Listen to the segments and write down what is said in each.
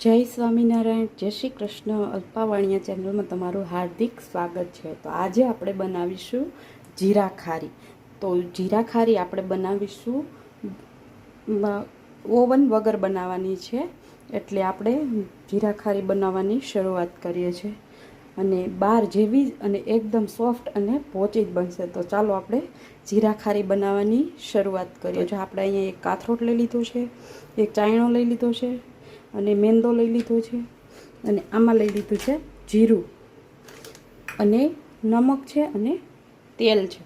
જય સ્વામિનારાયણ, જય શ્રી કૃષ્ણ. અલ્પાવાણિયા ચેનલમાં તમારું હાર્દિક સ્વાગત છે. તો આજે આપણે બનાવીશું જીરા ખારી. તો જીરા ખારી આપણે બનાવીશું ઓવન વગર બનાવવાની છે, એટલે આપણે જીરા ખારી બનાવવાની શરૂઆત કરીએ છીએ. અને બહાર જેવી અને એકદમ સોફ્ટ અને પોચી જ બનશે. તો ચાલો આપણે જીરા ખારી બનાવવાની શરૂઆત કરીએ. જો આપણે અહીંયા એક કાથરોટ લઈ લીધો છે, એક ચાયણો લઈ લીધો છે, અને મેંદો લઈ લીધો છે, અને આમાં લઈ લીધું છે જીરું, અને નમક છે, અને તેલ છે.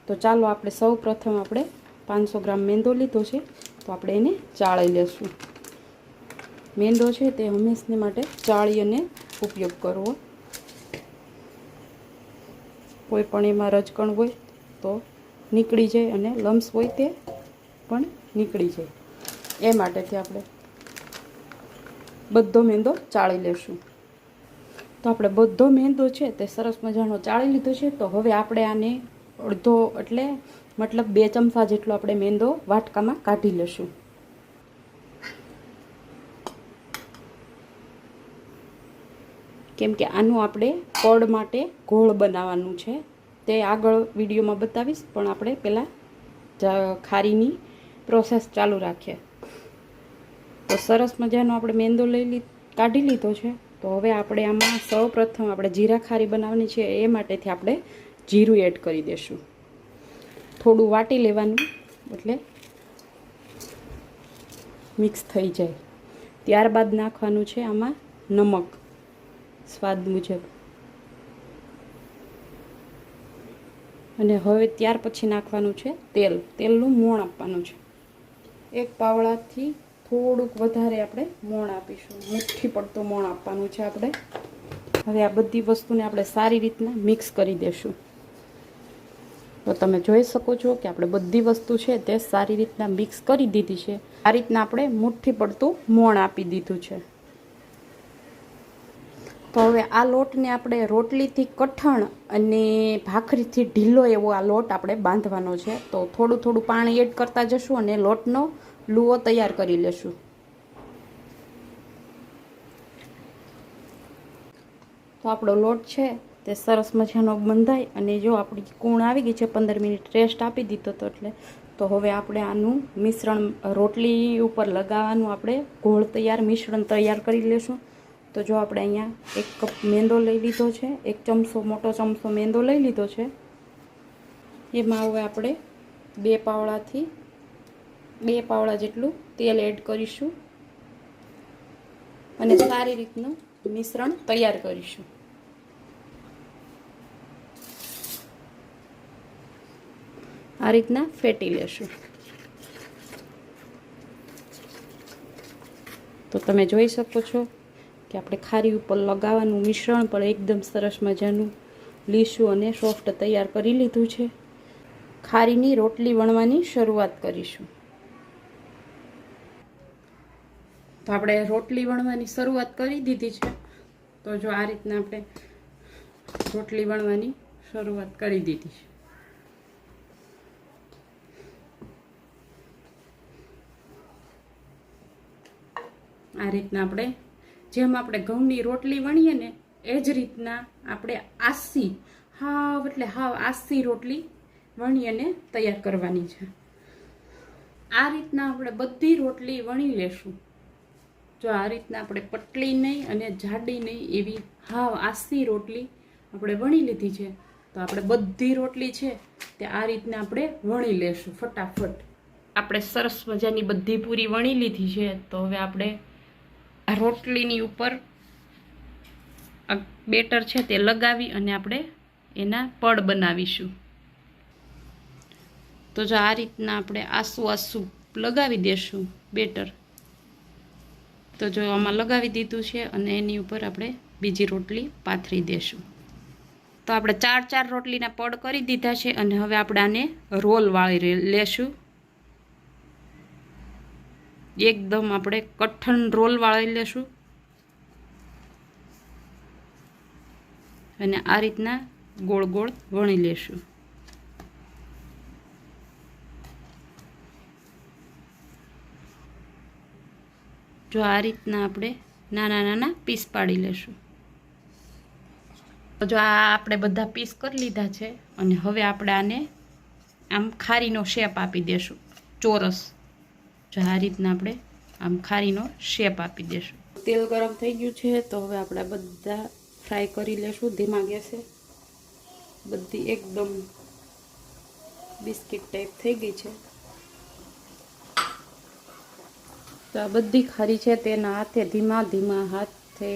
તો ચાલો આપણે સૌ પ્રથમ આપણે 500 ગ્રામ મેંદો લીધો છે, તો આપણે એને ચાળી લેશું. મેંદો છે તે હંમેશને માટે ચાળી અને ઉપયોગ કરવો. કોઈ પણ એમાં રજકણ હોય તો નીકળી જાય, અને લમ્સ હોય તે પણ નીકળી જાય. એ માટેથી આપણે બધો મેંદો ચાળી લેશું. તો આપણે બધો મેંદો છે તે સરસ મજાનો ચાળી લીધો છે. તો હવે આપણે આને અડધો એટલે મતલબ 2 ચમચા જેટલો આપણે મેંદો વાટકામાં કાઢી લેશું. કેમ કે આનું આપણે પડ માટે ઘોળ બનાવવાનું છે, તે આગળ વિડીયોમાં બતાવીશ, પણ આપણે પહેલાં ખારીની પ્રોસેસ ચાલુ રાખીએ. તો સરસ મજાનો આપણે મેંદો કાઢી લીધો છે. તો હવે આપણે આમાં સૌ પ્રથમ આપણે જીરા ખારી બનાવવાની છે, એ માટેથી આપણે જીરું એડ કરી દઈશું. થોડું વાટી લેવાનું, એટલે મિક્સ થઈ જાય. ત્યારબાદ નાખવાનું છે આમાં નમક સ્વાદ મુજબ, અને હવે ત્યાર પછી નાખવાનું છે તેલ. તેલનું મોણ આપવાનું છે. એક પાવડાથી થોડુંક વધારે આપણે મોણ આપીશું. મુઠ્ઠી પડતું મોણ આપવાનું છે આપણે. હવે આ બધી વસ્તુને આપણે સારી રીતના મિક્સ કરી દઈશું. તો તમે જોઈ શકો છો કે આપણે બધી વસ્તુ છે તે સારી રીતના મિક્સ કરી દીધી છે. આ રીતના આપણે મુઠ્ઠી પડતું મોણ આપી દીધું છે. તો હવે આ લોટને આપણે રોટલીથી કઠણ અને ભાખરીથી ઢીલો એવો આ લોટ આપણે બાંધવાનો છે. તો થોડું થોડું પાણી એડ કરતા જશું અને લોટનો લુઓ તૈયાર કરી લેશું. તો આપણો લોટ છે તે સરસ મજાનો બંધાય, અને જો આપણી કૂણ આવી ગઈ છે, 15 મિનિટ રેસ્ટ આપી દીધો તો એટલે. તો હવે આપણે આનું મિશ્રણ રોટલી ઉપર લગાવવાનું આપણે ઘોળ તૈયાર મિશ્રણ તૈયાર કરી લેશું. તો જો આપણે અહીંયા 1 કપ મેંદો લઈ લીધો છે, 1 ચમચો મોટો ચમચો મેંદો લઈ લીધો છે. એમાં હવે આપણે 2 પાવડા જેટલું તેલ એડ કરીશું, અને સારી રીતનું મિશ્રણ તૈયાર કરીશું. આ રીતના ફેટી લેશું. તો તમે જોઈ શકો છો કે આપણે ખારી ઉપર લગાવવાનું મિશ્રણ પણ એકદમ સરસ મજાનું લીસું અને સોફ્ટ તૈયાર કરી લીધું છે. ખારીની રોટલી વણવાની શરૂઆત કરીશું. તો આપણે રોટલી વણવાની શરૂઆત કરી દીધી છે. તો જો આ રીતના આપણે રોટલી વણવાની શરૂઆત કરી દીધી છે. આ રીતના આપણે જેમ આપણે ઘઉંની રોટલી વણીએ ને એ જ રીતના આપણે આસી રોટલી વણી અને તૈયાર કરવાની છે. આ રીતના આપણે બધી રોટલી વણી લેશું. જો આ રીતના આપણે પતલી નહીં અને જાડી નહીં એવી આસી રોટલી આપણે વણી લીધી છે. તો આપણે બધી રોટલી છે તે આ રીતના આપણે વણી લેશું ફટાફટ. આપણે સરસ મજાની બધી પૂરી વણી લીધી છે. તો હવે આપણે આ રોટલીની ઉપર બેટર છે તે લગાવી અને આપણે એના પડ બનાવીશું. તો જો આ રીતના આપણે આસુ લગાવી દેશું બેટર. તો જો આમાં લગાવી દીધું છે, અને એની ઉપર આપણે બીજી રોટલી પાથરી દેશું. તો આપણે 4 રોટલીના પડ કરી દીધા છે, અને હવે આપણે આને રોલ વાળી લેશું. એકદમ આપણે કઠણ રોલ વાળી લેશું, અને આ રીતના ગોળ ગોળ વણી લેશું. જો આ રીતના આપણે નાના નાના પીસ પાડી લેશું. જો આ આપણે બધા પીસ કરી લીધા છે અને હવે આપણે આને આમ ખારીનો શેપ આપી દેશું, ચોરસ. જો આ રીતના આપણે આમ ખારીનો શેપ આપી દેશું. તેલ ગરમ થઈ ગયું છે તો હવે આપણે બધા ફ્રાય કરી લેશું ધીમા ગેસે. બધી એકદમ બિસ્કિટ ટાઈપ થઈ ગઈ છે. તો આ બધી ખારી છે તેના હાથે ધીમા ધીમા હાથે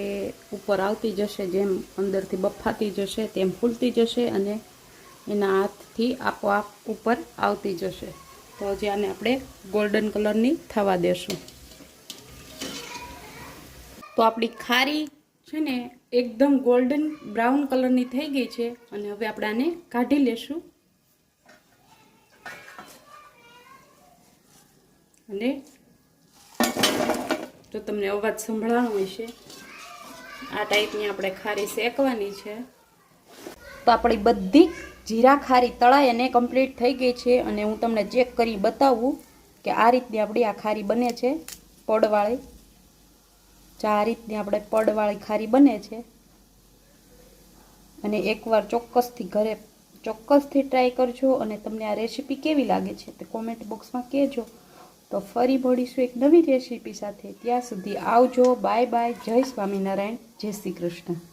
ઉપર આવતી જશે, જેમ અંદરથી બફાતી જશે તેમ ફૂલતી જશે અને એના હાથથી આપોઆપ ઉપર આવતી જશે. તો હજી આને આપણે ગોલ્ડન કલરની થવા દેશું. તો આપણી ખારી છે ને એકદમ ગોલ્ડન બ્રાઉન કલરની થઈ ગઈ છે અને હવે આપણે આને કાઢી લેશું. અને જો તમને અવાજ સંભળાણો હશે, આ ટાઈપની આપણે ખારી શેકવાની છે. તો આપણી બધી જીરા ખારી તળાઈ અને કમ્પ્લીટ થઈ ગઈ છે અને હું તમને ચેક કરી બતાવું કે આ રીતની આપણી આ ખારી બને છે પડવાળી. આ રીતની આપણે પડવાળી ખારી બને છે. અને એકવાર ચોક્કસથી ઘરે ચોક્કસથી ટ્રાય કરજો અને તમને આ રેસીપી કેવી લાગે છે તે કોમેન્ટ બોક્સમાં કહેજો. તો ફરી મળીશું એક નવી રેસીપી સાથે. ત્યાં સુધી આવજો. Bye bye. જય સ્વામિનારાયણ. જય શ્રી કૃષ્ણ.